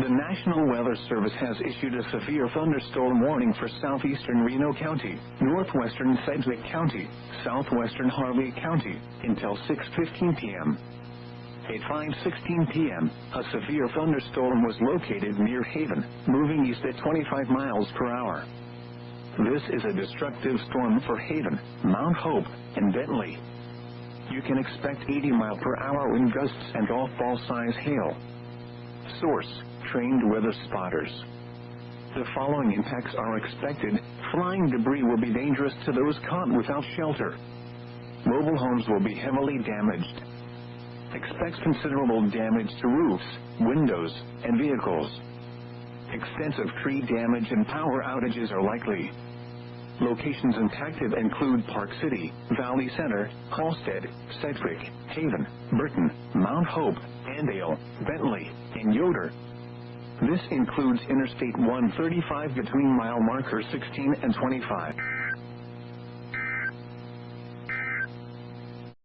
The National Weather Service has issued a severe thunderstorm warning for southeastern Reno County, northwestern Sedgwick County, southwestern Harvey County, until 6:15 p.m. At 5:16 p.m., a severe thunderstorm was located near Haven, moving east at 25 miles per hour. This is a destructive storm for Haven, Mount Hope, and Bentley. You can expect 80-mile-per-hour wind gusts and golf-ball-size hail. Source: trained weather spotters. The following impacts are expected. Flying debris will be dangerous to those caught without shelter. Mobile homes will be heavily damaged. Expect considerable damage to roofs, windows, and vehicles. Extensive tree damage and power outages are likely. Locations impacted include Park City, Valley Center, Halstead, Sedgwick, Haven, Burton, Mount Hope, Andale, Bentley, and Yoder. This includes Interstate 135 between mile marker 16 and 25.